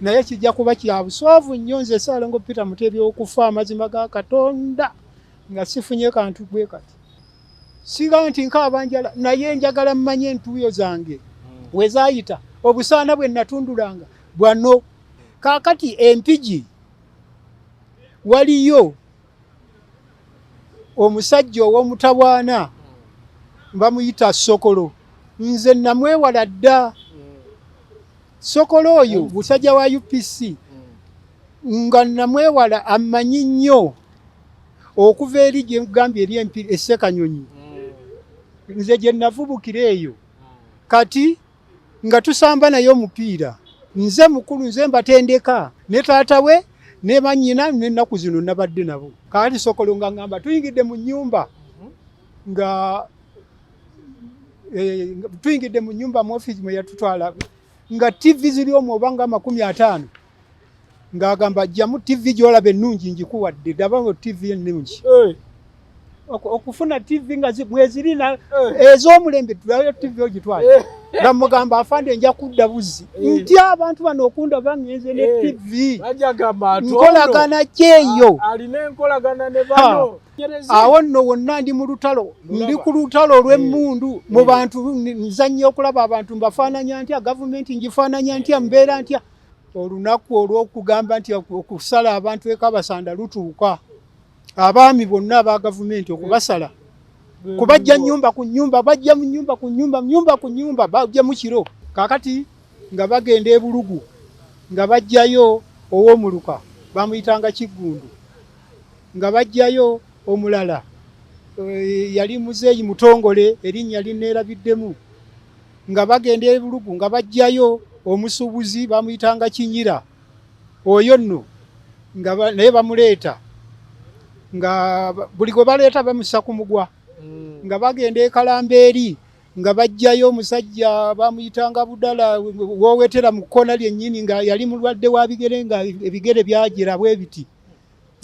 naye kijja kuba kya buswavu nnyo nze Ssalongo Peter Mutebi okufa amazima ga Katonda nga sifunye kantu bwe kati. Siga nti nk'abanjala naye njagala mmanye entuuyo zange we zaayita obusaana bwe natundulanga bwano. Kaakati empigi waliyo omusajja ow'omutawaana bamuyita Sokolo. Nze namwewala dda. Sokolo oyo musajja wa UPC nga namwewala amanyi nnyo okuva eri gye ngambye eri Essekanyonyi. Nze gye navubukira eyo kati nga tusamba naye omupiira. Nze mukulu nze mbatendeka ne taata we ne bannyina n'ennaku zino nabadde nabo. Kati Sokolo nga ngamba tuyingidde mu nnyumba nga tuyingidde mu nnyumba mu office mwe yatutwala nga TV ziri omwo obanga 50 ng'agamba jjamu TV gy'olaba ennungi njikuwadde dabawo TV ennungi. Okufuna TV nga mweziri ez'omulembe tulayo TV ogitwala. Nga mugamba afande nja kudda buzi. Ntya abantu bano okunda bangenze ne TV. Nkolagana kyeyo. Alina enkolagana ne bano. Awo nno wonna ndi mu lutalo. Ndi ku lutalo olw'emmundu mu bantu nzannyo okulaba abantu mbafaananya ntya, gavumenti ngifaananya ntya, mbeera ntya. Olunaku olw'okugamba nti okusala abantu ekabasanda lutuuka. Abaami bonna aba gavumenti okubasala. Kubajja nnyumba ku nnyumba, bajja mu nnyumba ku nnyumba, nnyumba ku nnyumba, bajja mu kiro. Kaakati nga bagenda e Bulugu nga bajjayo ow'omuluka bamuyitanga Kiggundu. Nga bajjayo omulala yali muzeeyi mutongole erinnya lineerabiddemu. Nga bagenda e Bulugu nga bajjayo omusuubuzi bamuyitanga Kinyira. Oyo nno nga naye bamuleeta nga buli gwe baleeta bamussa ku mugwa. Nga bagenda e Kalambeeri nga bajjayo omusajja bamuyitanga Budala woowetera mu kkona lyennyini nga yali mulwadde wa bigere nga ebigere byajera bwe biti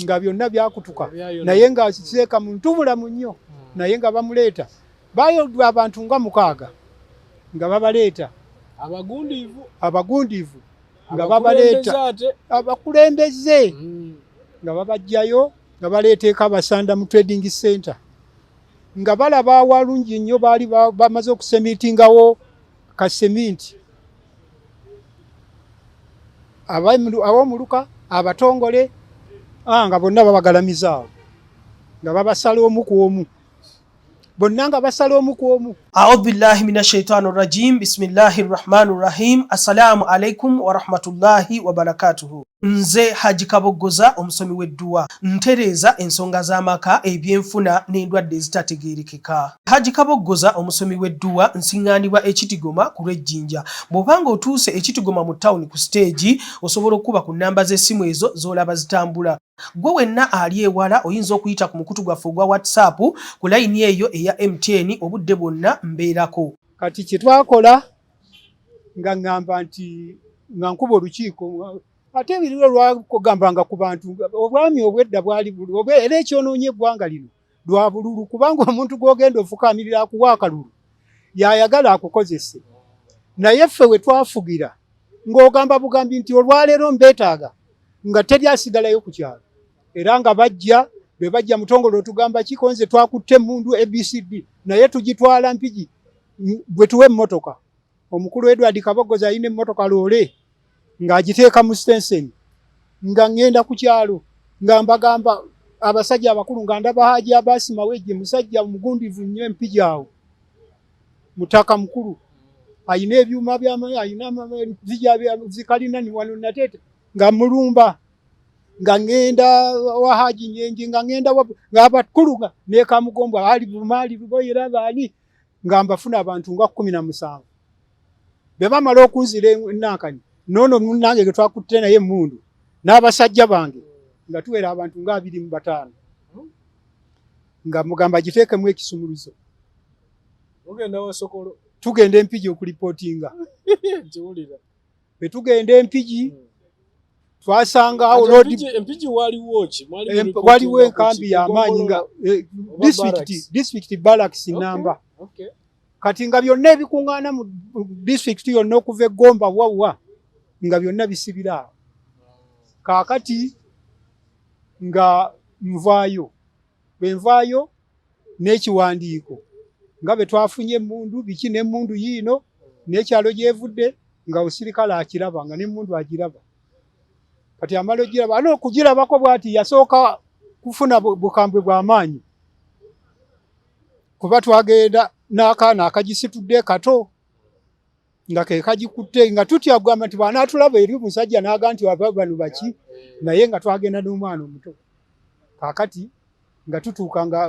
nga byonna byakutuka naye nga asiseeka mu ntubulamu nnyo naye nga bamuleeta. Baayodwa abantu nga 6 nga babaleeta abagundiivu nga babaleeta abakulembeze nga babajjayo nga baleeta e Kabasanda mu Trading Center nga balaba awalungi nnyo baali bamaze okusemitingawo kaseminti. Ab'omuluka abatongole nga bonna babagalamiza nga babasala omu ku omu. Bonna nga basala omu ku omu. A'udhu billahi minash shaitani rajim. Bismillahir rahmanir rahim. Assalamu alaikum wa rahmatullahi wa barakatuhu. Nze Haji Kaboggoza omusomi w'edduwa ntereeza ensonga z'amaka ebyenfuna n'endwadde ezitategeerekeka. Haji Kaboggoza omusomi w'edduwa nsiŋŋaanibwa Ekitigoma ku Lwejjinja. Bw'obanga otuuse Ekitigoma mu ttawuni ku siteegi osobola okuba ku nnamba z'essimu ezo z'olaba zitambula. Gwe wenna ali ewala oyinza okuyita ku mukutu gwaffe ogwa WhatsApp ku layini eyo eya MTN obudde bwonna mbeerako. Kati kye twakola nga ngamba nti nga nkuba olukiiko ate ebiriro lwakugambanga ku bantu obwami obwedda bwali buli era ekyonoonye eggwanga lino lwa bululu kubanga omuntu gw'ogenda ofukaamirira akuwa akalulu yayagala akukozese. Naye ffe we twafugira ng'ogamba bugambi nti olwaleero mbeetaaga nga teryasigalayo ku kyalo era nga bajja be bajja mutongole otugamba kiko nze twakutte emmundu ABCD naye tugitwala mpigi bwe tuwe emmotoka. Omukulu Edward Kaboggoza alina emmotoka loole ng'agiteeka mu Stenseni nga ngenda ku kyalo nga mbagamba abasajja abakulu nga ndaba Haji Abbas Mawejje musajja mugundivu nnyo empigi awo mutaka mukulu ayina ebyuma by'amaanyi ayina zikalina ni wano nateete nga mulumba nga ngenda wa Haji Nyenje nga ngenda nga abakulu ne Kamugombwa ali bumaali buboyera baali nga mbafuna abantu nga 17 be bamala okunzira Nankani nono munange ge twakutte naye emmundu n'abasajja bange nga tuwera abantu nga 25 nga mugamba giteekemu ekisumuluzo. Ogenda wa Sokolo tugenda empigi okulipotinga kiwulira be tugenda empigi twasanga empigi waliwo ki waliwo enkambi y'amaanyi nga district barracks namba. Kati nga byonna ebikuŋŋaana mu district yonna okuva Egomba wawa nga byonna bisibira kaakati nga nvaayo bwenvaayo n'ekiwandiiko nga bwe twafunye emmundu biki n'emmundu yiino n'ekyalo gyevudde nga osirikale akiraba nga n'emmundu agiraba kati amala ogiraba ano okugirabako bw'ati yasooka kufuna bukambwe bw'amaanyi kuba twagenda n'akaana akagisitudde kato nga ke kagikutte nga tutya kugamba nti bw'anaatulaba eri omusajja n'aga nti bano baki naye nga twagenda n'omwana omuto kaakati nga tutuuka nga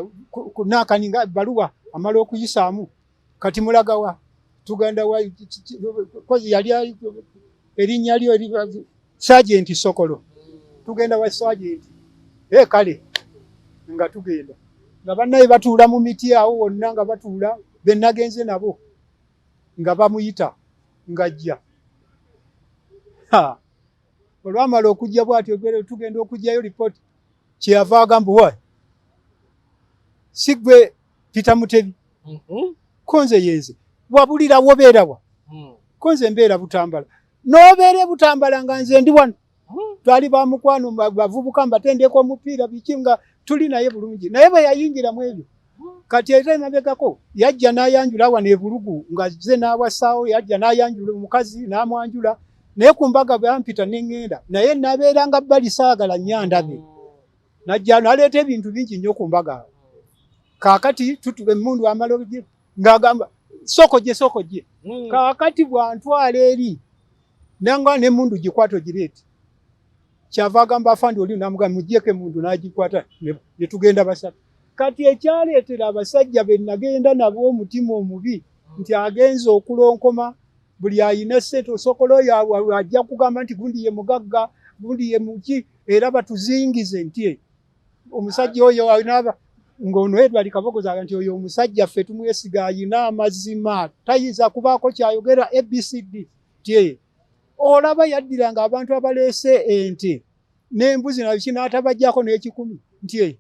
naakani nga baluwa amala okuyisaamu kati mulagawa tugenda wa kozi yali erinnya lyo Sergeant Sokolo tugenda wa Sergeant kale nga tugenda nga bannaye batuula mu miti awo wonna nga batuula be nagenze nabo nga bamuyita ngajja olwamala okujja bw'atyo tugenda okujjayo lipooti kyeyava agamba wa sigwe Peter Mutebi konze yenze wabulira wobeerawa konze mbeera Butambala n'obeere Butambala nga nze ndi wano twali ba mukwano bavubuka mbatendeko omupiira biki nga tuli naye bulungi naye bwe yayingira mu ebyo kati era emabegako yajja n'ayanjula wano e Bulugu nga ze n'awasaawo yajja n'ayanjula omukazi n'amwanjula naye ku mbaga bampita n'eŋŋenda naye nabeeranga bali saagala nnyandabe najja n'aleeta ebintu bingi nnyo ku mbaga kaakati tutuba emmundu amala ng'agamba soko gye kaakati bw'antwala eri nanga n'emmundu gikwata ogireeti kyava agamba afandi oli namugamba muggyeko emmundu n'agikwata ne tugenda basatu kati ekyaleetera abasajja be nagenda nabo omutima omubi nti agenze okulonkoma buli ayina ssente Sokolo oyo ajja kugamba nti gundi ye mugagga gundi ye muki era batuzingize nti omusajja oyo ayina ng'ono Edward Kabogoza nti oyo omusajja ffe tumwesiga ayina amazima tayinza kubaako kyayogera ABCD nti olaba yaddiranga abantu abaleese ente n'embuzi na biki n'atabajjako n'ekikumi nti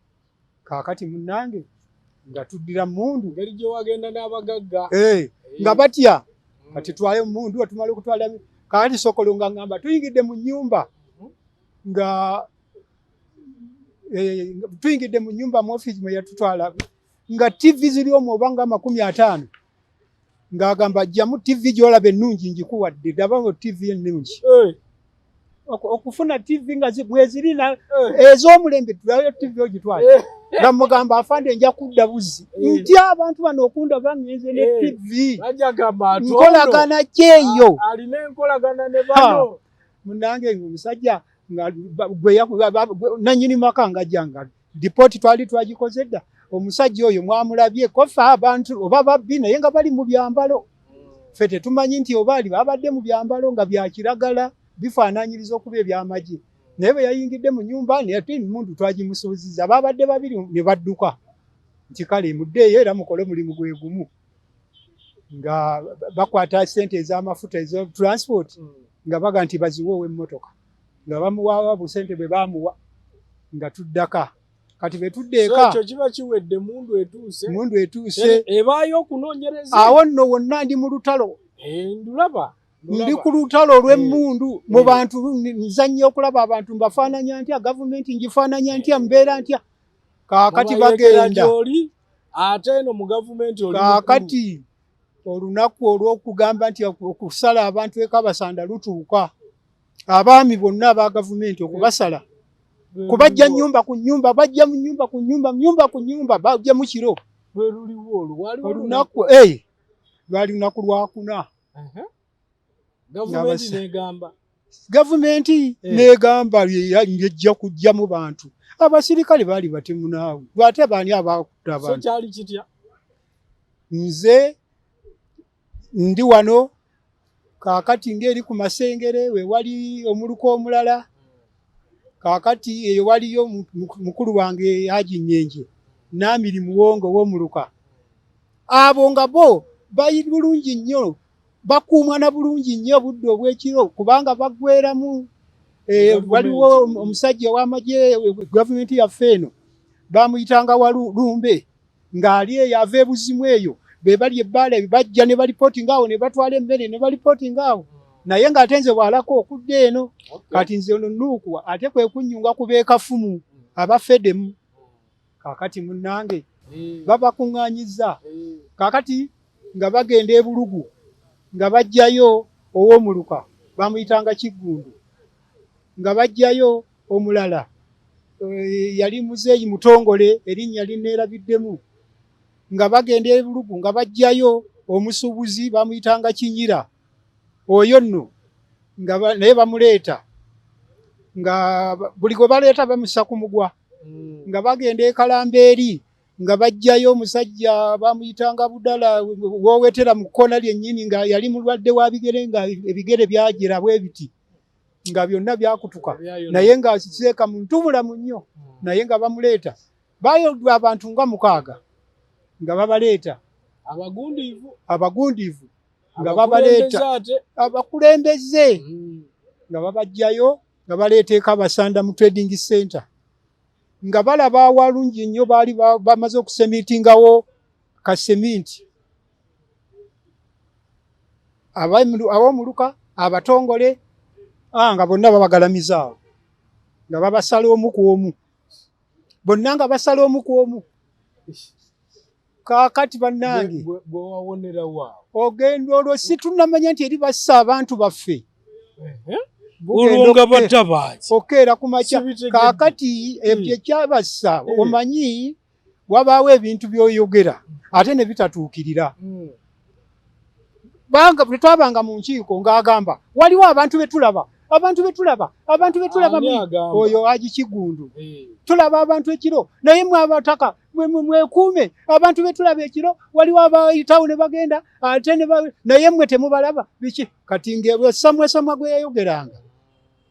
kaakati munnange nga tuddira mmundu ngeri gye wagenda n'abagagga nga batya kati twale mmundu atumala okutwala kaakati Sokolo nga ngamba tuyingidde mu nnyumba nga tuyingidde mu nnyumba mu office mwe yatutwala nga TV ziri omwo obanga 50 ng'agamba jjamu TV gy'olaba ennungi njikuwadde dabango TV ennungi okufuna TV nga mweziri ez'omulembe tulayo TV ogitwala nga mugamba afande nja kudda buzzi ntya abantu bano okunda bangenze ne TV nkolagana kyeyo alina enkolagana ne bano munange omusajja nga nanyini maka nga janga dipoti twali twagikoze dda omusajja oyo mwamulabye kofa abantu oba babbi naye nga bali mu byambalo ffe tetumanyi nti obaali babadde mu byambalo nga bya kiragala bifaananyiriza okuba ebyamagye naye bwe yayingidde mu nnyumba nate mundu twagimusuuziza babadde babiri ne badduka nti kale muddeeyo era mukole mulimu gwe gumu nga bakwata ssente ez'amafuta ezo transport nga baga nti baziwoowa emmotoka nga bamuwaawa busente bwe baamuwa nga tuddaka kati bwe tuddeeka ekyo kiba kiwedde mundu etuuse ebaayo okunoonyereza awo nno wonna ndi mu lutalo ndulaba ndi ku lutalo olw'emmundu mu bantu nzannyo okulaba abantu mbafaananya ntya gavumenti ngifaananya ntya mbeera ntya kaakati bagenda ate eno mu gavumenti oli kaakati olunaku olw'okugamba nti okusala abantu ekabasanda lutuuka abaami bonna aba gavumenti okubasala kubajja nnyumba ku nnyumba bajja mu nnyumba ku nnyumba bajja mu kiro olunaku lwali lunaku lwakuna gavumenti negamba yejja kujja mu bantu abasirikale baali batemu naawe lwate baani abakuta abantu nze ndi wano kaakati ngeri ku Masengere we wali omuluko omulala kaakati eyo waliyo mukulu wange Haji Nyenje n'amiri muwongo w'omuluka abo nga bo bayi bulungi nnyo bakuumwa na bulungi nnyo budde obw'ekiro kubanga baggweramu waliwo omusajja w'amagye gavumenti yaffe eno bamuyitanga Walumbe ng'ali eyo ava ebuzimu eyo be bali ebbaala bajja ne balipoti ngaawo ne batwala emmere ne balipoti ngaawo naye ng'ate nze bw'alako okudda eno kati nze ono Nuuku ate kwe kunnyunga ku beekafumu abafedemu. Kaakati munnange babakuŋŋaanyizza kaakati nga bagenda e Bulugu nga bajjayo ow'omuluka bamuyitanga Kiggundu, nga bajjayo omulala yali muzeeyi mutongole erinnya linneerabiddemu, nga bagenda e Bulugu nga bajjayo omusuubuzi bamuyitanga Kinyira, oyo nno naye bamuleeta nga buli gwe baleeta bamussa ku mugwa. Nga bagenda e Kalambeeri nga bajjayo omusajja bamuyitanga Budala woowetera mu kkona lyennyini nga yali mulwadde wa bigere nga ebigere byajera bwe biti nga byonna byakutuka naye nga seeka muntu bulamu nnyo naye nga bamuleeta. Baayodwa abantu nga 6 nga babaleeta abagundiivu nga babaleeta abakulembeze nga babajjayo nga baleeta e Kabasanda mu Trading Center nga balaba awalungi nnyo baali bamaze okusemiitingawo kaseminti. Ab'omuluka abatongole nga bonna babagalamiza awo nga babasala omu ku omu, bonna nga basala omu ku omu. Kaakati bannange ogenda olwo si tunnamanya nti eri bassa abantu baffe olwo batabaaki okeera ku makya. Kaakati ebyo ekyabassa omanyi wabaawo ebintu by'oyogera ate ne bitatuukirira. Banga bwe twabanga mu nkiiko ng'agamba waliwo abantu betulaba oyo Haji Kiggundu tulaba abantu ekiro naye mwe abataka mwekuume abantu betulaba ekiro waliwo abayitawo ne bagenda ate naye mwe temubalaba biki. Kati ng'esamwa gwe yayogeranga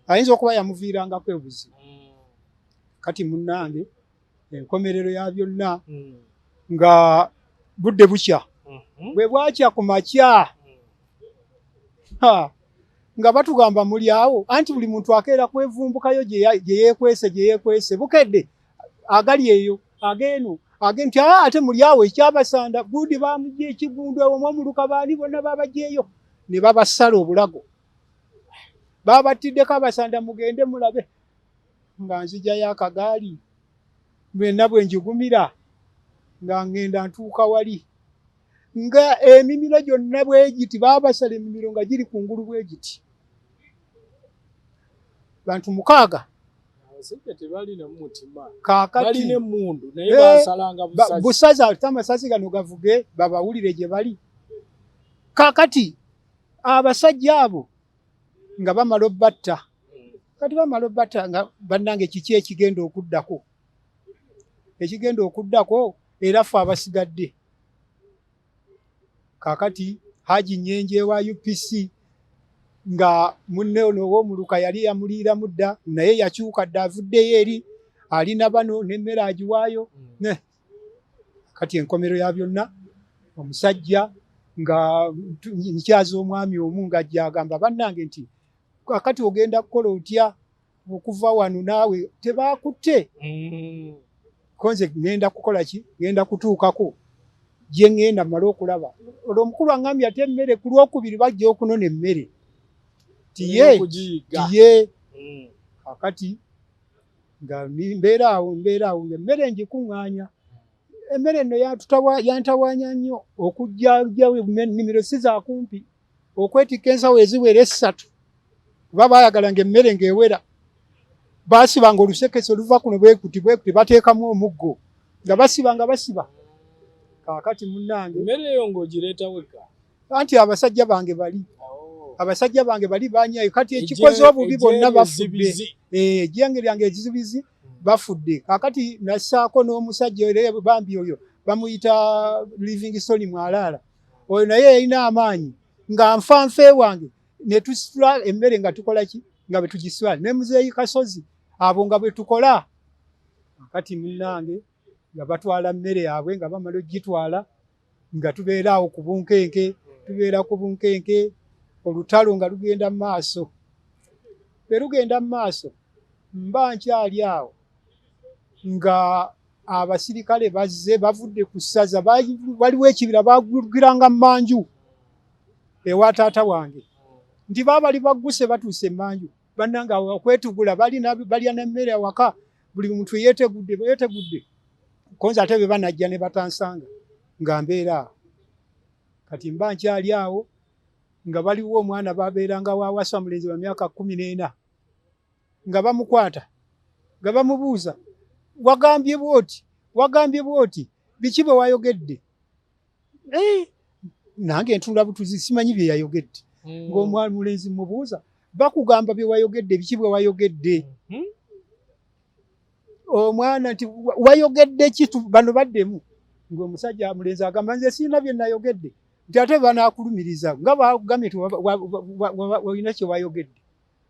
ayinza okuba yamuviirangako ebuzibu. Kati munnange enkomerero ya byonna nga budde bukya bwe bwakya ku makya nga batugamba muli awo anti buli muntu akeera kwevumbukayo gye yeekwese bukedde agali eyo ageeno nti ate muli awo ekyabasanda Gudi bamugye Ekiggundu omwomuluka baali bonna babagyeyo ne babasala obulago babatiddeko abasanda mugende mulabe nga nzijayo akagaali mwenna bwe njugumira nga ngenda ntuuka wali nga emimiro gyonna bwegiti babasala emimiro nga giri kungulu bwegiti. Bantu 6 kaakati busaza amasasi gano gavuge babawulire gye bali. Kaakati abasajja abo nga bamala obbatta kati bamala obbatta nga bannange kiki ekigenda okuddako era ffe abasigadde. Kaakati Haji Nyenje wa UPC nga munne ono ow'omuluka yali yamuliira mudda naye yakyuka dda avuddeyo eri alina bano n'emmere agiwaayo. Kati enkomero ya byonna omusajja nga nkyaza omwami omu ng'ajja agamba bannange nti kakati ogenda kukola otya okuva wano naawe tebaakutte konze ngenda kukola ki ngenda kutuukako gye ngenda mmale okulaba. Olwo omukulu aŋŋambye ate emmere ku lwokubiri bajja okunona emmere tiye kakati nga mbeera awo emmere ngikuŋŋaanya. Emmere eno yantawaanya nnyo okujja nnimiro si za kumpi okwetikka ensawo eziwera 3 kuba baayagalanga emmere ng'ewera. Baasibanga olusekese oluva kuno bwekuti bateekamu omuggo nga basiba. Kaakati munnange emmere eyo ng'ogireeta wekka anti abasajja bange bali banyayo kati ekikoze obubi bonna bafudde. Ejjenge lyange ekizibizi bafudde. Kaakati nassaako n'omusajja bambi oyo bamuyita Livingstone Mwalaala oyo naye yalina amaanyi nga nfanfe wange ne tusitula emmere nga tukola ki nga bwe tugiswala ne muzeeyi Kasozi abo nga bwe tukola. Kati munnange nga batwala mmere yaabwe nga bamala ogitwala nga tubeera awo ku bunkenke olutalo nga lugenda mu maaso. Bwe lugenda mu maaso mba nkyali awo nga abasirikale bazze bavudde ku ssaza waliwo ekibira bagiranga mu manju ewa taata wange nti baabali bagguse batuuse emmanju bannanga okwetugula balya n'emmere awaka buli muntu yeetegudde konza ate be banajja ne batansanga nga mbeera kati mba nkyali awo nga baliwo omwana babeeranga waawasa mulenzi wa myaka 14 nga bamukwata nga bamubuuza wagambye bwoti biki bwe wayogedde nange ntula butuzi simanyi bye yayogedde ng'omwana mulenzi mubuuza bakugamba bye wayogedde biki bwe wayogedde omwana nti wayogedde ki bano baddemu ng'omusajja mulenzi agamba nze sirina bye nayogedde nti ate banaakulumiriza nga bagambye nti olina kye wayogedde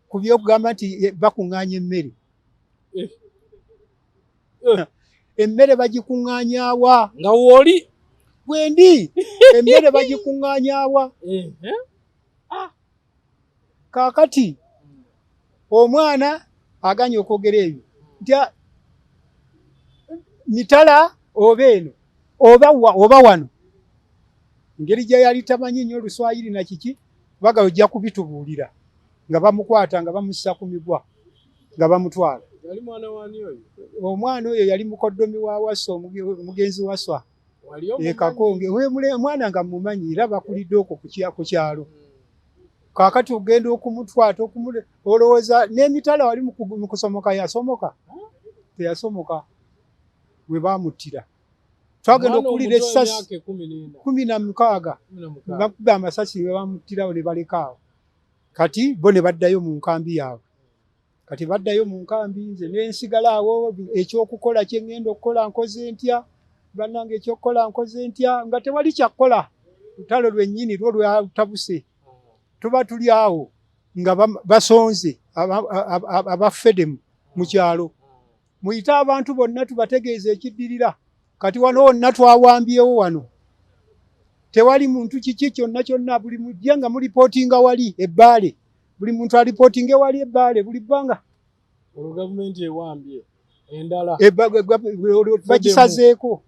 ku byokugamba nti bakuŋŋaanya emmere emmere bagikuŋŋaanyaawa nga wooli bwendi emmere bagikuŋŋaanyaawa kaakati omwana aganye okwogera ebyo nti mitala oba eno oba wano engeri gye yali tamanyi nnyo Oluswayiri na kiki baga ojja kubitubuulira nga bamukwata nga bamussa ku migwa nga bamutwala. Yali mwana wani oyo? Omwana oyo yali mukoddomi wa Wasswa omugenzi Wasswa Kakonge mwana nga mumanyi era bakulidde okwo ku kyalo. Kaakati ogenda okumutwata olowooza n'emitala wali mu kusomoka yasomoka teyasomoka we baamuttira. Twagenda okuwulira essasi 16 bakuba amasasi we bamuttirawo ne balekaawo. Kati bo ne baddayo mu nkambi yaabwe. Kati baddayo mu nkambi nze ne nsigala awo ekyokukola kye ŋŋenda okukola nkoze ntya bannange ekyokukola nkoze ntya nga tewali kyakkola lutalo lwennyini lwo lwatabuse tuba tuli awo nga basonze abafedemu mu kyalo muyite abantu bonna tubategeeza ekiddirira kati wano wonna twawambyewo wano tewali muntu kiki kyonna buli mujja nga mulipootinga wali ebbaale buli muntu alipootinga wali ebbaale buli bbanga gavumenti ewambye endala bagisazeeko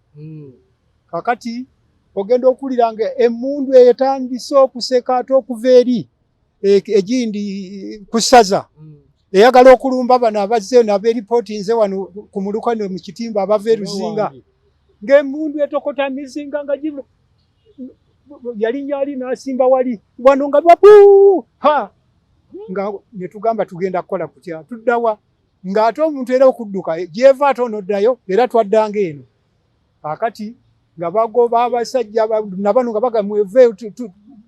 kakati ogenda okuwulira nga emmundu etandise okuseka ate okuva eri egindi ku ssaza eyagala okulumba bano abazze nabeeripootinze wano ku mulukano mu kitimba abava e Luzinga ng'emmundu etokota mizinga nga yali nyaali n'asimba wali wano nga nga ne tugamba tugenda kukola kutya tuddawa ng'ate omuntu era okudduka gyeva ate onoddayo era twaddanga eno kakati nga bagoba abasajja nabano nga bagamweve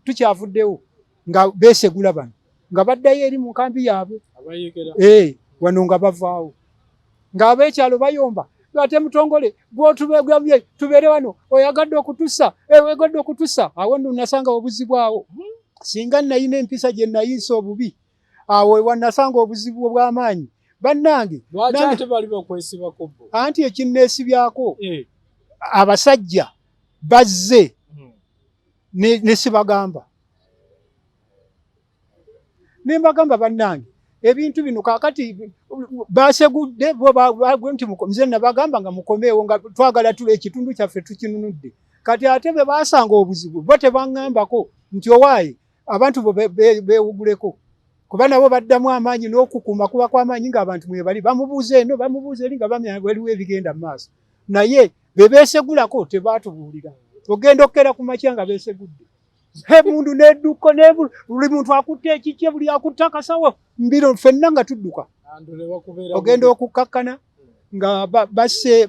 tukyavuddewo nga beesegula bano nga baddayo eri mu nkambi yaabwe wano nga bavaawo ng'abeekyalo bayomba ate mutongole gwotubegambye tubeere wano oyagadde okutussa weegadde okutussa awo nno nasanga obuzibu awo singa nayina empisa gye nayinsa obubi awo wanasanga obuzibu obw'amaanyi bannange anti ekinneesibyako abasajja bazze ne sibagamba ne mbagamba bannange ebintu bino kaakati basegudde nti nze nabagamba nga mukomeewo nga twagala tula ekitundu kyaffe tukinunudde kati ate be basanga obuzibu bo tebaŋŋambako nti owaaye abantu bo beewuguleko kuba nabo baddamu amaanyi n'okukuuma kuba kw'amaanyi ng'abantu mwebali bamubuuza eno bamubuuza eri nga bamya waliwo ebigenda mu maaso naye be beesegulako tebaatubuulira ogenda okukera ku makya nga beesegudde emundu n'edduko buli muntu akutte ekikye buli akutte akasawo mbiro ffenna nga tudduka ogenda okukkakkana nga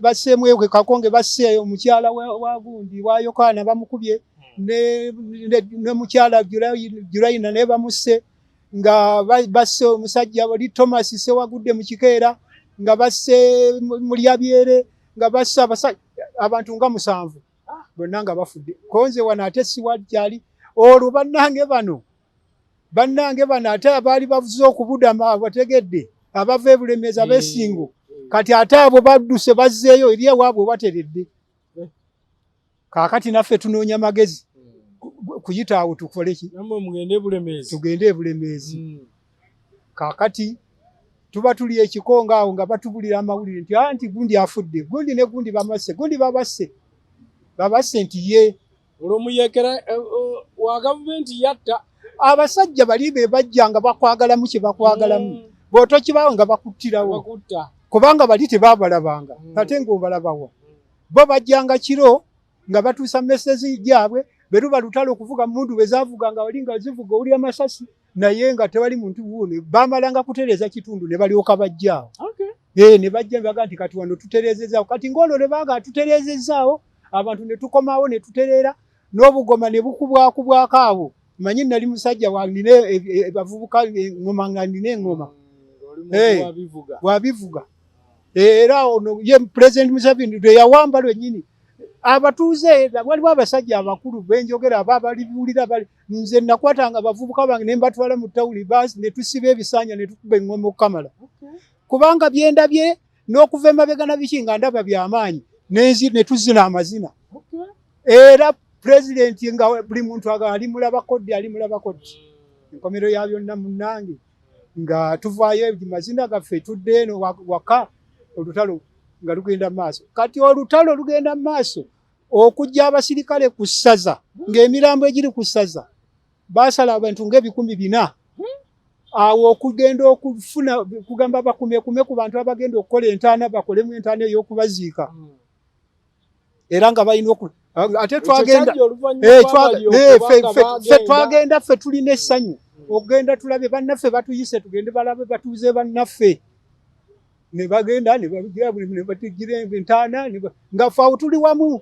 basseemu ewe Kakonge basse omukyala wa gundi wa Yokaana bamukubye ne mukyala Julayina ne bamusse nga basse omusajja wali Thomas Sewagudde mu Kikeera nga basse Mulyabyere nga basse abantu nga 7 bonna nga bafudde konze wano ate siwakyali olwo bannange bano ate abaali bavuze okubudama bategedde abava e Bulemeezi ab'essingo kati ate abo badduse bazzeeyo eri ewaabwe bateredde kaakati naffe tunoonya magezi kuyita awo tukole ki tugende e Bulemeezi kaakati tuba tuli ekikonga awo nga batubulira amawulire nti anti gundi afudde gundi ne gundi bamasse gundi babasse nti ye olwomuyekera wa gavumenti yatta abasajja bali be bajjanga bakwagalamu kye bakwagalamu bw'otokibawo nga bakuttirawo kubanga bali tebabalabanga ate ng'obalabawo bo bajjanga kiro nga batuusa mesezi gyabwe beruba lutalo okuvuga mundu bezavuga nga wali nga zivuga oli amasasi naye nga tewali muntu wuune bamalanga kutereeza kitundu ne balyoka bajjaawo ne bajja baga nti kati wano tutereezezaawo kati ng'olwo ne banga tutereezezaawo abantu ne tukomawo ne tutereera n'obugoma ne bukubwakubwako abo manyi nali musajja wanine bavubuka ngoma nga nina engoma wabivuga era ono ye President Museveni yawamba lwennyini abatuuze waliwo abasajja abakulu benjogera ababalibuulira nze nakwatanga abavubuka bange ne mbatwala mu tawuli basi ne tusiba ebisanja ne tukuba engoma okukamala kubanga byendabye n'okuva emabega na biki nga ndaba byamaanyi ne tuzina amazina era President nga buli muntu ali mulaba koddi enkomero ya byonna munnange nga tuvaayo mazina gaffe tudde eno waka olutalo nga lugenda maaso kati olutalo lugenda maaso okujja abasirikale ku ssaza ng'emirambo egiri ku ssaza baasala abantu ng'ebikumi 400 awo okugenda okufuna kugamba bakumekume ku bantu abagenda okukola entaana bakolemu entaana ey'okubaziika era nga balina ate twagenda twagenda ffe tulina essanyu okugenda tulabe bannaffe batuyise tugende balabe batuuze bannaffe ne bagenda ne batugira entaana nga ffe awo tuli wamu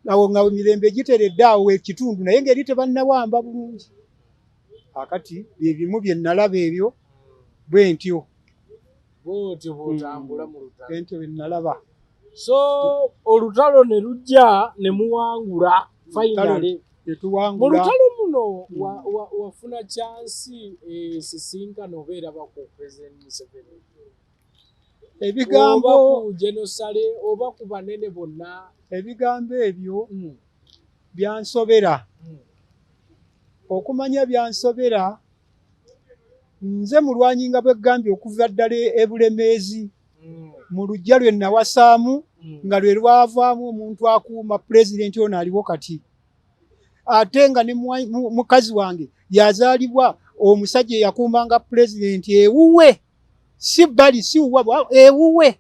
awo nga mirembe giteredde awo ekitundu naye ngeri tebannawamba bulungi akati ebimu bye nalaba ebyo bwe ntyo bwotyo bwotambula mu lutalo ente bye nalaba so olutalo ne lujja ne muwangula finally mu lutalo muno wafuna chansi sisinkano obeera bako President Museveni ebigambo ku genosale oba ku banene bonna ebigambo ebyo byansobera okumanya byansobera nze mulwanyi nga bwegambye okuva ddala ebulemeezi mu lujja lwe nawasaamu nga lwe lwavaamu omuntu akuuma pulezidenti ono aliwo kati ate nga ne mukazi wange yazaalibwa omusajja eyakuumanga pulezidenti ewuwe si bali si uwa ewuwe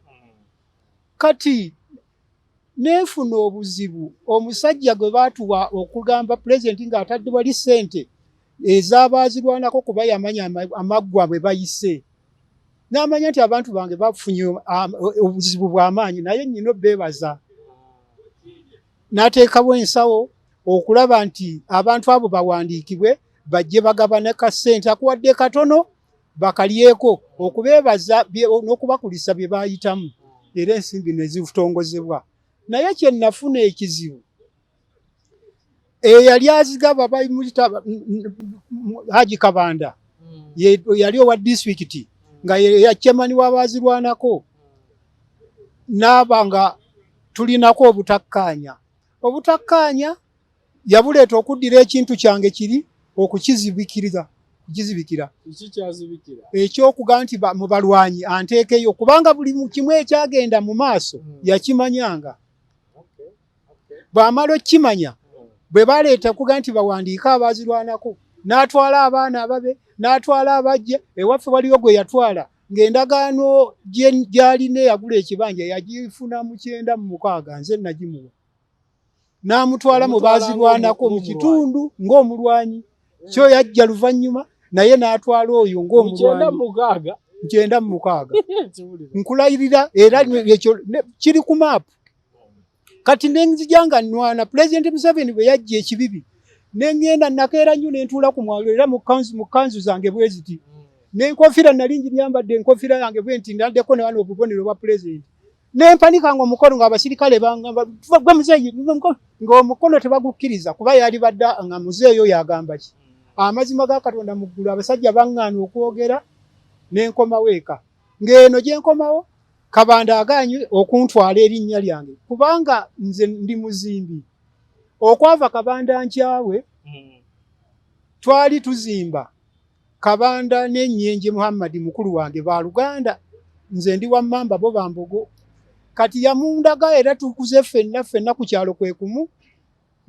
kati neefuna obuzibu omusajja gwe baatuwa okugamba pulezidenti ng'atadde wali ssente ez'abaazirwanako kuba yamanya amaggwa bwe bayise n'amanya nti abantu bange bafunye obuzibu bw'amaanyi naye nnyina obbeebaza n'ateekawo ensawo okulaba nti abantu abo bawandiikibwe bajje bagabane ka ssente akuwadde katono bakalyeko okubeebaza n'okubakulisa bye baayitamu era ensimbi ne zitongozebwa naye kye nafuna ekizibu eyali azigaba bayimuyita Haji Kabanda yali owa disitulikiti nga yakyemani w'abaazirwanako n'aba nga tulinako obutakkaanya yabuleeta okuddira ekintu kyange kiri okukizibikira ekyokugamba nti mu balwanyi anteekeyo kubanga buli kimu ekyagenda mu maaso yakimanyanga bw'amala okkimanya bwe baleeta okugamba nti bawandiike abaazirwanako n'atwala abaana ababe n'atwala abajja ewaffe waliwo gwe yatwala ng'endagaano gy'alina eyagula ekibanja yagifuna mu 9 nze nagimuwa n'amutwala mu baazirwanako mu kitundu ng'omulwanyi kyo yajja luvannyuma naye n'atwala oyo ng'omulwanyi 9 nkulayirira era ekyo kiri ku maapu kati nenzija nga nnwana President Museveni bwe yajja ekibibi nengenda nakeera nnyo nentuula ku mwalo era mu kanzu zange bwe ziti n'enkofira nali ngiryambadde enkofira yange bwe nti ndaddeko ne wano obubonero bwa President nempanikanga omukono ng'abasirikale bangamba gwe muzeeyi ng'omukono tebagukkiriza kuba yali badda nga muzeeyo yagamba ki amazima ga Katonda mu ggulu abasajja baŋŋaana okwogera n'enkomawo eka ng'eno gye nkomawo Kabanda aganye okuntwala erinnya lyange kubanga nze ndi muzimbi okwava Kabanda nkyawe twali tuzimba Kabanda n'Ennyenje Muhammad mukulu wange ba Luganda nze ndi wa Mamba bo bambogo kati yamundaga era tukuze ffenna ku kyalo kwe kumu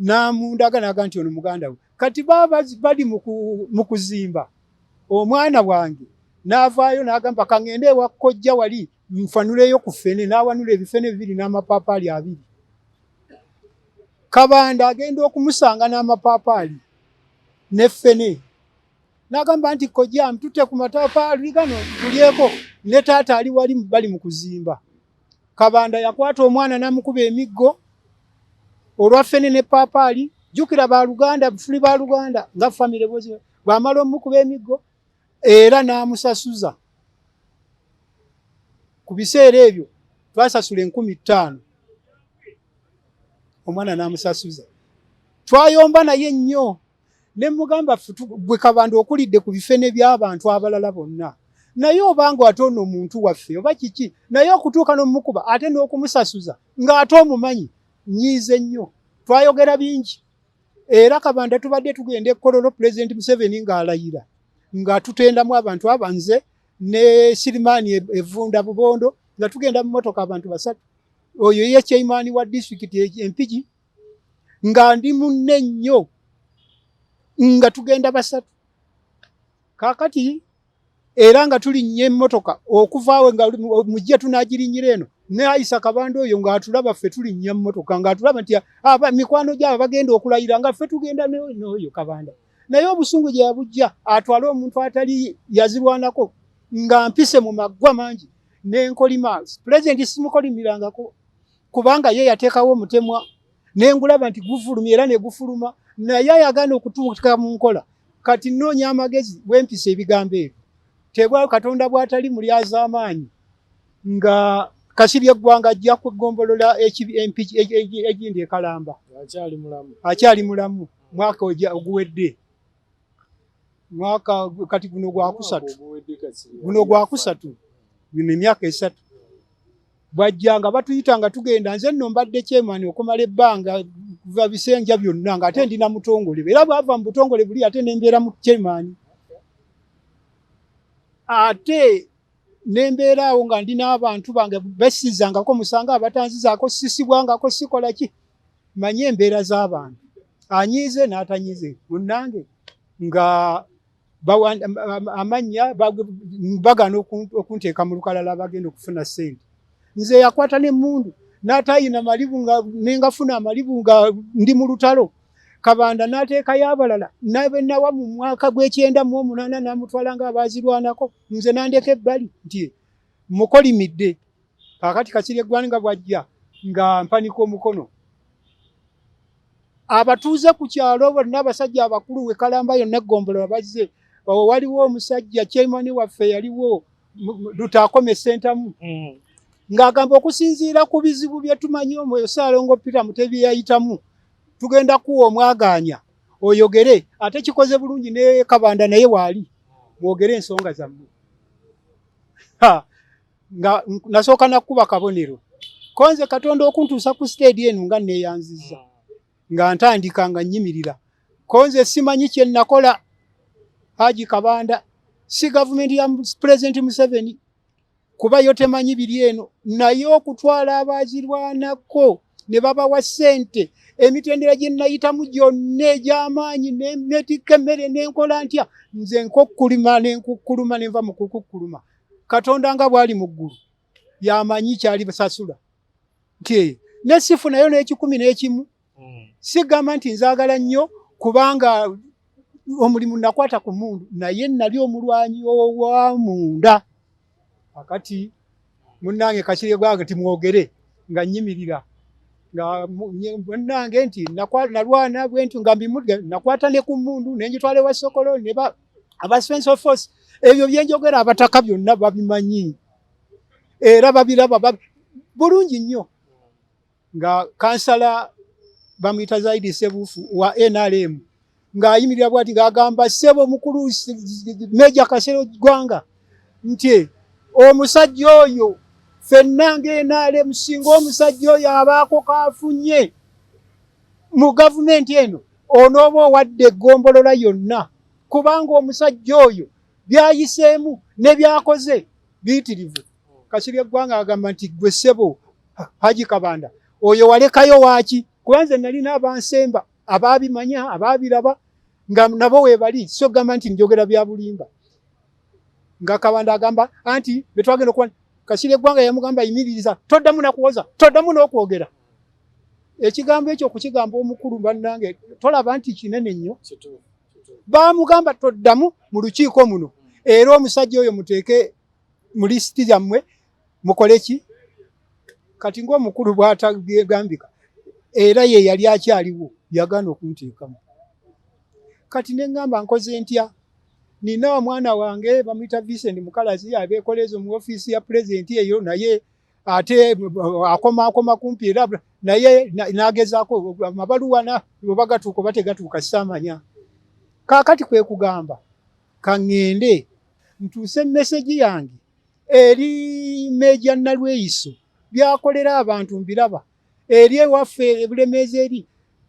namundaga naga nti ono muganda we kati baba bali mu kuzimba omwana wange n'avaayo n'agamba kangende ewa kojja wali nfanuleyo ku ffene n'awanula ebifene bibiri n'amapaapaali 2 Kabanda agenda okumusanga n'amapaapaali n'effene n'agamba nti kojja mtute ku mataapaali gano tulyeko ne taata ali wali bali mu kuzimba. Kabanda yakwata omwana n'amukuba emiggo olwa ffene ne paapaali jukira Baluganda bufuli Baluganda nga family bozi bamala omukuba emiggo era n'amusasuza. Ku biseera ebyo twasasula 15,000 omwana n'amusasuza. Twayomba naye nnyo ne mugamba bwe Kabanda okulidde ku bifene by'abantu abalala bonna naye obanga atono omuntu waffe oba kiki naye okutuuka n'omukuba ate n'okumusasuza ng'ate omumanyi nyiize nnyo. Twayogera bingi era Kabanda tubadde tugenda ekkololo President Museveni ng'alayira nga tutendamu abantu abanze ne Sirimani evunda Bubondo nga tugenda mu motoka abantu 3 oyo ye chairman wa district empiji nga ndi munne nnyo nga tugenda 3 kakati era nga tuli nnye motoka okuvaawe nga mujja tunagirinyira eno ne Aisa Kabanda oyo nga atulaba ffe tuli nnye motoka nga atulaba nti mikwano gyabo bagenda okulayira nga ffe tugenda n'oyo Kabanda naye obusungu gye yabujja atwala omuntu atali yazirwanako nga mpise mu maggwa mangi n'enkolima President simukolimirangako kubanga ye yateekawo omutemwa n'engulaba nti gufulumye era ne gufuluma naye ayagana okutuuka mu nkola kati nnoonya amagezi bwempisa ebigambo ebyo tebwa Katonda bw'atali muli az'amaanyi nga Kasirye eggwanga ajja kwegombolola egindi ekalamba akyali mulamu mwaka oguwedde mwaka kati guno gwa kusatu bino emyaka 3 bwajjanga batuyitanga tugenda nze nno mbadde chairman okumala ebbanga kuva bisenja byonna nga ate ndina mutongole era bava mu butongole buli ate nembeera mu chairman ate nembeeraawo nga ndina abantu bange besizangako musanga abatanzizaako sisibwangako sikola ki manye embeera z'abantu anyiize n'atanyiize munnange nga amanya bagana okunteeka mu lukalala bagenda okufuna ssente nze yakwata n'emmundu n'atayina malibu nga nengafuna amalibu nga ndi mu Lutalo Kabanda n'ateekayo abalala nabe nawa mu mwaka gw'98 n'amutwala nga abazirwanako nze nandeka ebbali nti mukolimidde kakati Kasirye eggwanga bwajja nga mpanika omukono abatuuze ku kyalo bonna abasajja abakulu we Kalamba yonna eggombolola bazze waliwo omusajja chairman waffe yaliwo Lutakome Sentamu ng'agamba okusinziira ku bizibu bye tumanyi omwoyo Ssalongo Peter Mutebi yayitamu tugenda kuwa omwaganya oyogere ate kikoze bulungi ne Kabanda naye waali mwogere ensonga zammwe nga nasooka nakuba kabonero konze Katonda okuntuusa ku stage eno nga neeyanziza nga ntandika nga nnyimirira konze simanyi kye nakola Haji Kabanda si gavumenti ya President Museveni kuba yo temanyi biri eno naye okutwala abazirwanako ne babawa ssente emitendera gye nayitamu gyonna egy'amaanyi netika emmere n'enkola ntya nze nkukkuluma n'enkukkuluma nenva mu kukukkuluma Katonda nga bwali mu ggulu yamanyi kyali basasula nti nesifu nayo n'ekikumi sigamba nti nzaagala nnyo kubanga omulimu nakwata ku mundu naye nali omulwanyi owa munda akati munnange Kasirye eggwanga timwogere nga nnyimirira nga munnange nti nalwana bwentu nga mbimudde nakwata ne ku mundu nenjitwale wa Sokolo ne aba Special Force ebyo byenjogera abataka byonna babimanyi era babiraba bulungi nnyo nga kansala bamwita Zaidi Sebufu wa NRA ng'ayimirira bwati ng'agamba ssebo mukulu Meja Kasirye eggwanga nti omusajja oyo ffenna ng'NRA musinga omusajja oyo abaako kaafunye mu gavumenti eno onooba owadde eggombolola yonna kubanga omusajja oyo byayiseemu ne byakoze biyitirivu. Kasirye eggwanga agamba nti gwe ssebo Haji Kabanda oyo walekayo waaki kuba nze nalina abansemba ababimanya ababiraba nga nabo webali so gamba nti njogera bya bulimba nga Kabanda agamba anti betwagenda okuwa Kasirye Gwanga yamugamba yimiririza toddamu nakuwoza toddamu n'okwogera ekigambo ekyo kukigamba omukulu bannange tolaba nti kinene nnyo bamugamba toddamu mu lukiiko muno era omusajja oyo muteeke mu lisiti yammwe mukole ki kati ng'omukulu bw'atagambika era ye yali akyaliwo yagaana okunteekamu kati ne ngamba nkoze ntya nina omwana wange bamuyita Vincent Mukalazi abeekoleeza mu ofiisi ya pulezidenti eyo naye ate akoma kumpi era naye nagezaako amabaluwa oba gatuuka oba tegatuuka sisamanya kaakati kwe kugamba kaŋŋende ntuuse message yange eri Meja Nalweyiso byakolera abantu mbiraba eri ewaffe Bulemeezi eri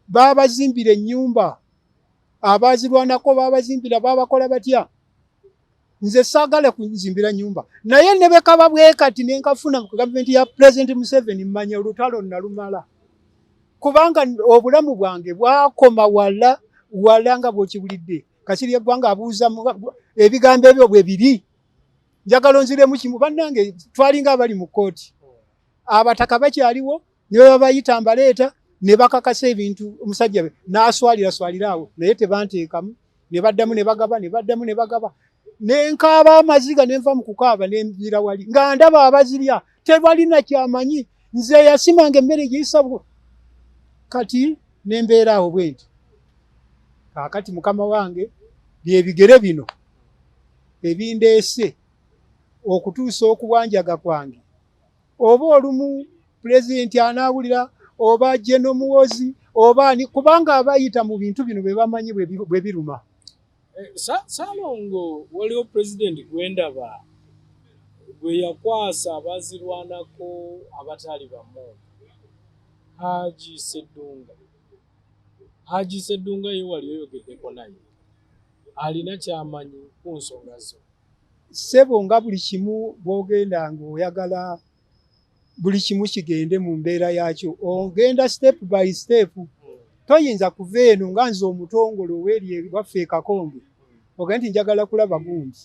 baabazimbira ennyumba abazirwanako baabazimbira baabakola batya nze saagala kunzimbira nyumba naye ne bekaba bwekati nenkafuna mu gavumenti ya President Museveni mmanya olutalo nalumala kubanga obulamu bwange bwakoma wala nga bw'okibulidde Kasirye Gwanga abuuza ebigambo ebyo bwe biri njagala onziremu kimu bannange twalinga abali mu kkooti abataka bakyaliwo ne babayita mbaleeta ne bakakasa ebintu omusajja we n'aswalira awo naye tebanteekamu ne baddamu ne bagaba nenkaaba amaziga nenva mu kukaaba nembira wali nga ndaba abazirya tebalina kyamanyi nze yasimanga emmere gisabu kati nembeera awo bwenti kaakati mukama wange byebigere bino ebindeese okutuusa okuwanjaga kwange oba olumu pulezidenti anaawulira oba Jeno Muwozi oba ni kubanga abayita mu bintu bino bwe bamanyi bwe biruma Ssalongo waliwo pulezidenti gwendaba gwe yakwasa abazirwanako abatali bamu Haji Sseddunga ye wali oyogeddeko naye alina kyamanyi ku nsonga zo ssebo nga buli kimu bw'ogenda ng'oyagala buli kimu kigende mu mbeera yakyo ogenda step by step toyinza kuva eno nga nze omutongole ow'eri waffe e Kakonge ogenda nti njagala kulaba gundi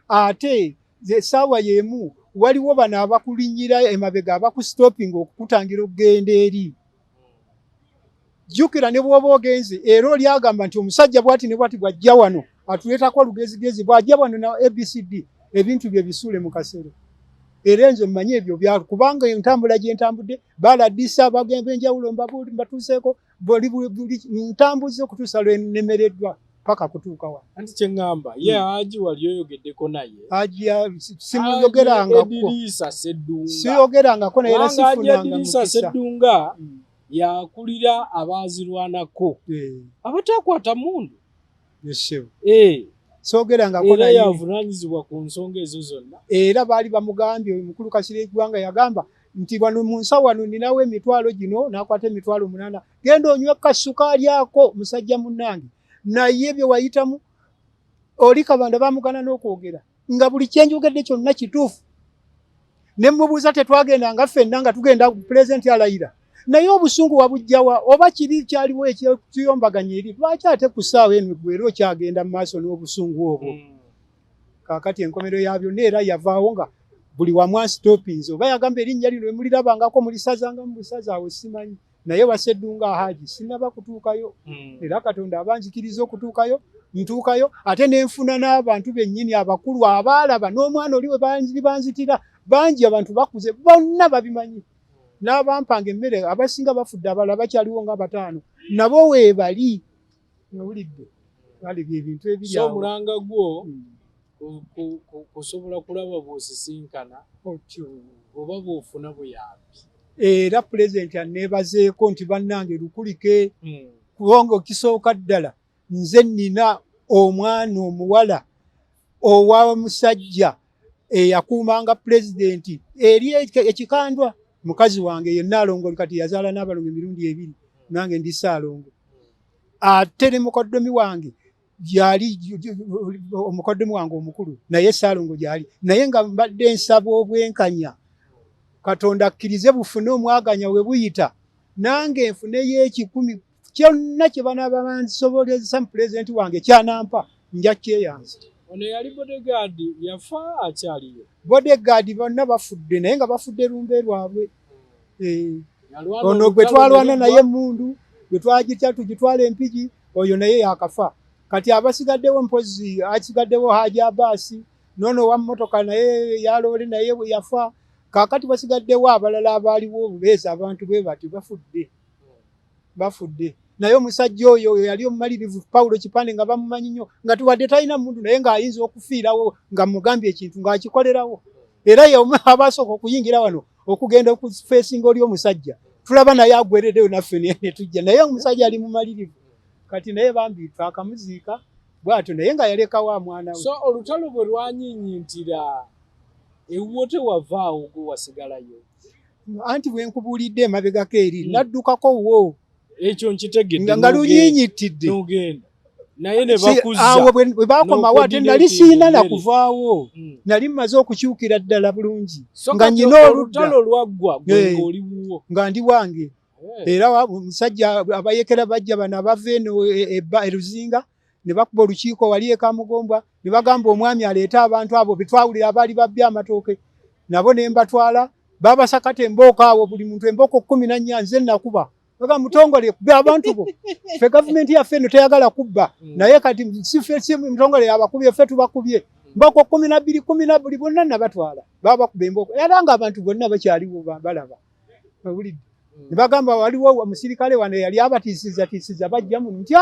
ate essaawa y'emu waliwo bano abakulinnyira emabega abakusitopinga okukutangira okugenda eri jjukira ne bw'oba ogenze era oli agamba nti omusajja bw'ati ne bw'ati bw'ajja wano atuleetako olugezigezi bw'ajja wano na ABCD ebintu bye bisuule mu kasero era nze mmanyi ebyo byalo kubanga entambula gye ntambudde baladisa bagemba enjawulo mbatuuseeko buli ntambuze okutuusa lwe nemereddwa paka kutuuka wa anti kye ŋŋamba ye Haji wali oyogeddeko naye Haji simuyogerangako siyogerangako naye era sifunanga Idrisa Sseddunga yakulira abazirwanako abatakwata mundu sogerangako naye yavunaanyizibwa ku nsonga ezo zonna era baali bamugambye omukulu Kasirye Gwanga yagamba nti wano mu nsawo wano ninawo emitwalo gino n'akwata emitwalo 8 genda onywe kasukaali ako musajja munnange naye bye wayitamu oli Kabanda bamugana n'okwogera nga buli kyenjogedde kyonna kituufu ne mubuuza tetwagenda nga ffenna nga tugenda pulezidenti alayira naye obusungu wabujjawa oba kiri kyaliwo ekiyombaganya eri lwaki ate ku ssaawa eno gwera okyagenda mu maaso n'obusungu obwo kaakati enkomero yabyo neera yavaawo nga buli wamu ansitopinze oba yagamba erinnya lino emulirabangako mulisazanga mu busaza awo simanyi naye Sseddunga Haji sinaba kutuukayo era Katonda abanjikiriza okutuukayo ntuukayo ate nenfuna n'abantu bennyini abakulu abaalaba n'omwana oli we banzitira bangi abantu bakuze bonna babimanyi n'abampanga emmere abasinga bafudde abalala bakyaliwo nga 5 nabo weebali owulidde bali ebintu ebiri awo omulanga gwo kusobola kulaba bw'osisinkana oba bw'ofuna buyambi era pulezidenti aneebazeeko nti bannange lukulike kubanga okisooka ddala nze nnina omwana omuwala owa musajja eyakuumanga pulezidenti eri ekikandwa mukazi wange ye Nnaalongo kati yazaala n'abalongo emirundi 2 nange ndi Ssalongo ate ne mukoddomi wange gyali omukoddomi wange omukulu naye Ssalongo gyali naye nga mbadde nsaba obwenkanya Katonda akkirize bufune omwaganya we buyita nange nfuneyo 10 kyonna kye banaaba bansoboleza pulezidenti wange kyanampa nja kyeyanza. Ono yali bodyguard yafa akyaliyo. Bodyguard bonna bafudde naye nga bafudde lumbe lwabwe. Ono gwe twalwana naye Mundu, gwe twagitya tugitwala Empigi, oyo naye yakafa. Kati abasigaddewo mpozi asigaddewo Haji Abasi, nono wa mmotoka naye yaloole naye bwe yafa. Kaakati basigaddewo abalala abaaliwo obubeezi abantu bwe bati bafudde. Naye omusajja oyo yali omumalirivu Paulo Kipande nga bamumanyi nnyo nga tuwadde talina muntu naye ng'ayinza okufiirawo nga mugambye ekintu ng'akikolerawo. Era ye omu abasooka okuyingira wano okugenda okufeesinga oli omusajja. Tulaba naye agwereddeyo naffe ne tujja naye omusajja ali mumalirivu. Kati naye bambi twakamuziika bw'atyo naye nga yalekawo mwana we. So olutalo bwe lwanyinyintira ewuwo tewavaawo gwe wasigalayo? Anti bwe nkubuulidde emabegako eri naddukako wo. Ekyo nkitegedde nga lunyinyitidde n'ogenda naye ne bakuzza awo bwe bakomawo ate nali siina na kuvaawo nali mmaze okukyukira ddala bulungi nga nyina olutalo lwaggwa gwe ng'oliwo nga ndi wange. Era omusajja abayekera bajja bano abava eno Ruzinga ne bakuba olukiiko wali Kamugombwa ne bagamba omwami aleeta abantu abo betwawulira abaali babbye amatooke nabo ne mbatwala babasakata embooka awo buli muntu embooko 14 nze nakuba baga mutongole kubba abantu bo. Ffe gavumenti yaffe eno teyagala kubba naye kati si mutongole yabakubye ffe tubakubye mbooko 12 buli bonna nabatwala babakuba embooko era nga abantu bonna bakyaliwo balaba bawulidde. Ne bagamba waliwo omusirikale wano yali abatiisiza bajja muno nti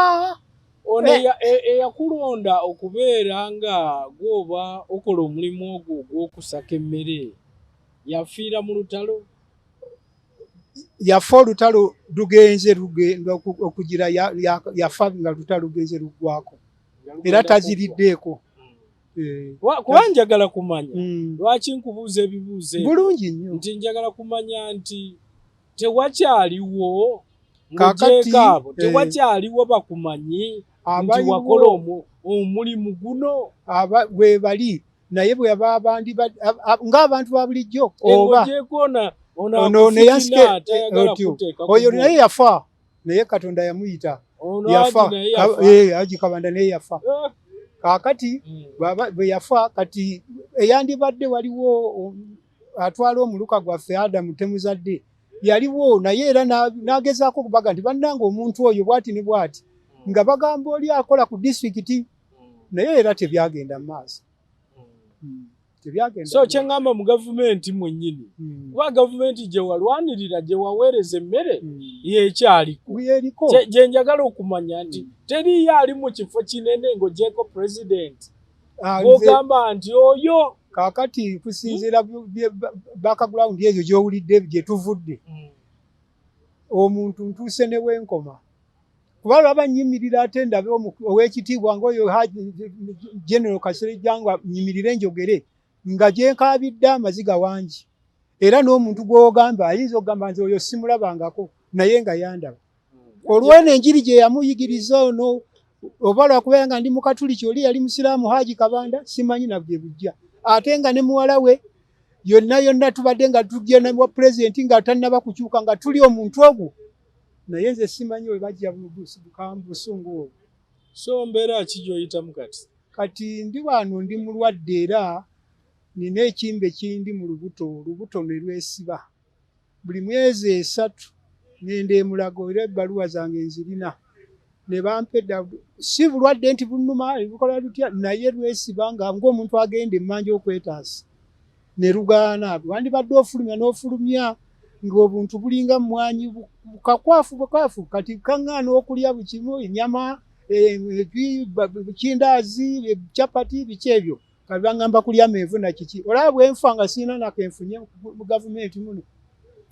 ono eyakulonda okubeera nga gwoba okola omulimu ogwo ogw'okusaka emmere yafiira mu lutalo? Yafa olutalo lugenze okugira yafa nga lutalo lugenze luggwako era taziriddeeko. Kuba njagala kumanya lwaki nkubuuza ebibuuzo bulungi nnyo nti njagala kumanya nti tewakyaliwo mujeekaabo tewakyaliwo bakumanyi nti wakola omulimu guno bwe bali naye bwe yaba abandi ng'abantu ba bulijjo oba ono neyanske oyo naye yafa naye Katonda yamuyita yafa Haji Kabanda naye yafa. Kaakati bwe yafa kati eyandibadde waliwo atwala omuluka gwaffe Adamu Temuzadde yaliwo naye era n'agezaako okubaga nti bannanga omuntu oyo bw'ati ne bw'ati nga bagamba oli akola ku disitulikiti naye era tebyagenda mu maaso. So kyeŋŋamba mu gavumenti mwennyini kuba gavumenti gye walwanirira gye waweereza emmere yeekyaliko gye njagala okumanya nti teriyo ali mu kifo kinene ng'ogyeko pulezidenti bw'ogamba nti oyo. Kaakati kusinziira background ezo gy'owulidde gye tuvudde omuntu ntuuse ne w'enkoma kuba lwaba nnyimirira ate ndabe ow'ekitiibwa ng'oyo General Kaserejja nga nnyimirire njogere nga gye nkaabidde amaziga wangi era n'omuntu gw'ogamba ayinza okugamba nti oyo simulabangako naye nga yandaba. Olw'eno enjiri gye yamuyigiriza ono oba lwakubeera nga ndi Mukatuliki oli yali Musiraamu Haji Kabanda simanyi nabye bujja ate nga ne muwala we yonna tubadde nga tujja ne wa pulezidenti nga tannaba kukyuka nga tuli omuntu ogwo naye nze simanyi we bajja busungu obwo. So mbeera ki gy'oyitamu kati ndi wano ndi mulwadde era nina ekimbe kindi mu lubuto ne lwesiba buli mwezi 3 ngenda emulago era ebbaluwa zange nzirina ne bampedda si bulwadde nti bunnuma bukola lutya naye lwesiba nga ng'omuntu agenda emmanja okwetaasa ne lugaana wandibadde ofulumya n'ofulumya ng'obuntu bulinga mmwanyi bukakwafu kati kaŋŋaana okulya bukimu ennyama kindaazi chapati biki ebyo kati baŋŋamba kulya amenvu na kiki olaba bwe nfa nga sirina nakenfunye mu gavumenti muno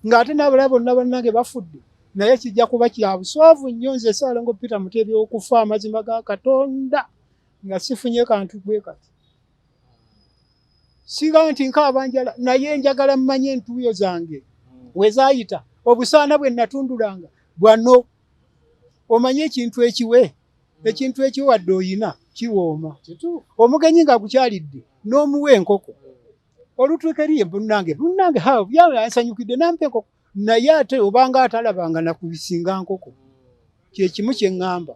ng'ate n'abalala bonna bannange bafudde naye kijja kuba kya buswavu nnyo nze Ssalongo Peter Mutebi okufa amazima ga Katonda nga sifunye kantu bwe kati siga nti nkaabanjala naye njagala mmanye entuuyo zange we zaayita obusaana bwe natundulanga bwano omanye ekintu ekiwe wadde oyina kiwooma omugenyi nga gukyalidde n'omuwa enkoko olutuukeriye bunnange yansanyukidde nampa enkoko naye ate obanga atalabanga nakubisinga nkoko kye kimu kye ŋŋamba.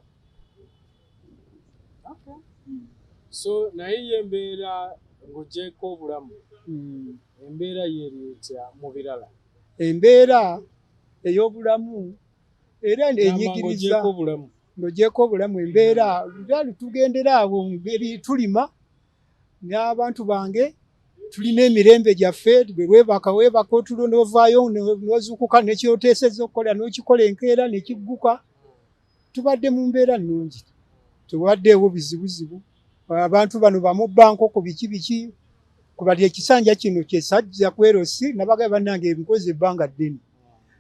So naye embeera ng'oggyeko obulamu embeera yeeretya mu birala. Embeera ey'obulamu era enyigiriza ng'oggyeko obulamu embeera tugendera awo ngeri tulima n'abantu bange tulina emirembe gyaffe bwe weebaka otulo n'ovaayo n'ozuukuka nekyoteesezza okukola n'okikola enkeera ne kigguka. Tubadde mu mbeera nnungi, tewaddeewo bizibuzibu. Abantu bano bamubba nkoko biki kubali ekisanja kino kyesajja kwerosi nabagamba bannange nkoze ebbanga ddene.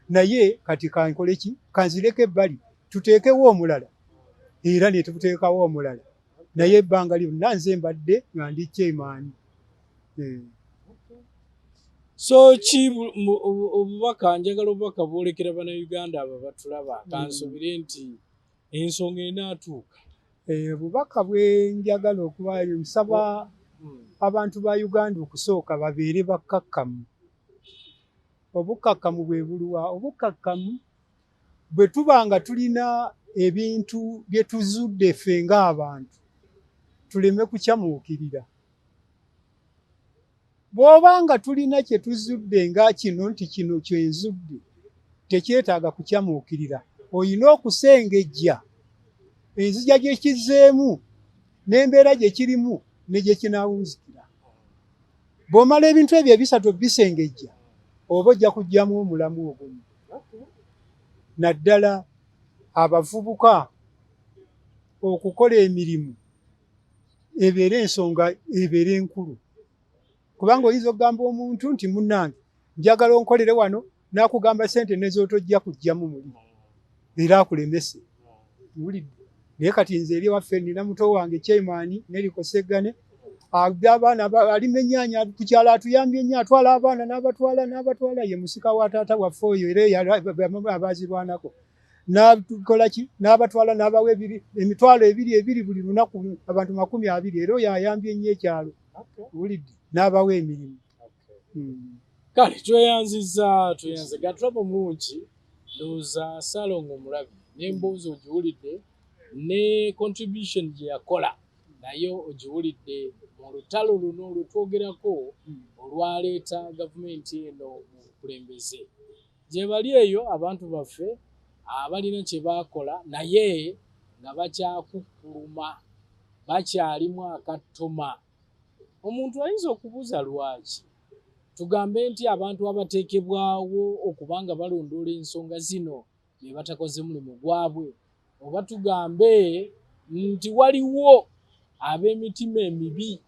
Naye kati kankole ki kanzireko ebbali tuteekewo omulala era ne tuteekawo omulala. Naye ebbanga lyonna nze mbadde nga ndi kyemaani. So ki obubaka njagala obubaka bwolekera bannayuganda abo batulaba kansobire nti ensonga enaatuuka. Obubaka bwe njagala okuba nsaba abantu ba Uganda okusooka babeere bakkakkamu. Obukakkamu bwe buluwa? Obukakkamu bwe tuba nga tulina ebintu bye tuzudde ffe ng'abantu tuleme kukyamuukirira. Bw'oba nga tulina kye tuzudde nga kino nti kino kyenzudde tekyetaaga kukyamuukirira. Oyina okusengejja enzija gye kizzeemu n'embeera gye kirimu ne gye kinaawunzikira. Bw'omala ebintu ebyo ebisatu bisengejja oba ojja kuggyamu omulamu ogumu. Naddala abavubuka okukola emirimu ebeera ensonga ebeera enkulu. Kubanga oyinza okugamba omuntu nti munnange njagala onkolere wano n'akugamba ssente n'ez'otojja kuggyamu muli era akulemese. Naye kati nze eri waffe nina muto wange Kyemaani Neriko Seggane abaana alima ennyaanya ku kyalo atuyambye nnyo atwala abaana n'abatwala ye musika wa taata waffe oyo era abaazirwanako. N'atukola ki? N'abatwala n'abawa emitwalo ebiri buli lunaku abantu 20 era oyo ayambye nnyo ekyalo. Wulidde n'abawa emirimu. Kale tweyanziza gatulaba omulungi ndowooza Ssalongo omulabi n'emboozi ogiwulidde ne contribution gye yakola naye ogiwulidde mu lutalo luno olwetwogerako olwaleeta gavumenti eno mu bukulembeze. Gye bali eyo abantu baffe abalina kye baakola naye nga bakyakukkuluma bakyalimu akattoma. Omuntu ayinza okubuuza lwaki tugambe nti abantu abateekebwawo okuba nga balondoola ensonga zino be batakoze mulimu gwabwe, oba tugambe nti waliwo ab'emitima emibi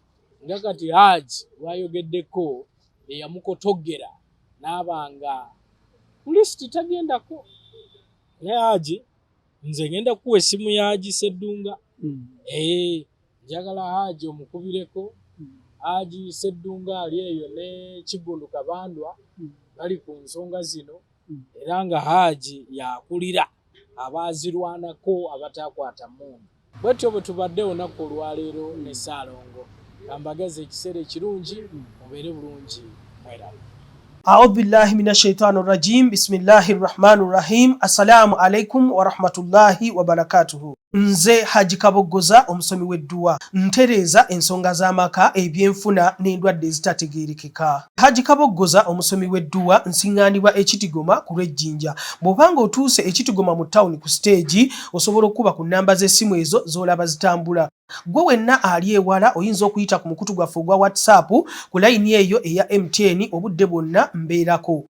nga kati Haji lwayogeddeko eyamukotoggera n'abanga pulisiti tagendako. Naye Haji nze ngenda kukuwa essimu ya Haji Sseddunga. Njagala Haji omukubireko. Haji Sseddunga ali eyo ne Kigundu Kabandwa bali ku nsonga zino era nga Haji yakulira abaazirwanako abataakwata mmundu. Bwetyo bwe tubadde olunaku olwaleero ne Ssalongo kambagaza ekiseera ekirungi mubeere bulungi mweraba. A'udhu billahi minash shaitani rajim. Bismillahir rahmanir rahim. Assalamu alaikum wa rahmatullahi wa barakatuhu. Nze Haji Kaboggoza omusomi w'edduwa ntereeza ensonga z'amaka ebyenfuna n'endwadde ezitategeerekeka. Haji Kaboggoza omusomi w'edduwa nsiŋŋaanibwa Ekitigoma ku Lwejjinja. Bw'obanga otuuse Ekitigoma mu ttawuni ku siteegi osobola okuba ku nnamba z'essimu ezo z'olaba zitambula. Gwe wenna ali ewala oyinza okuyita ku mukutu gwaffe ogwa WhatsApp ku layini eyo eya MTN obudde bwonna mbeerako.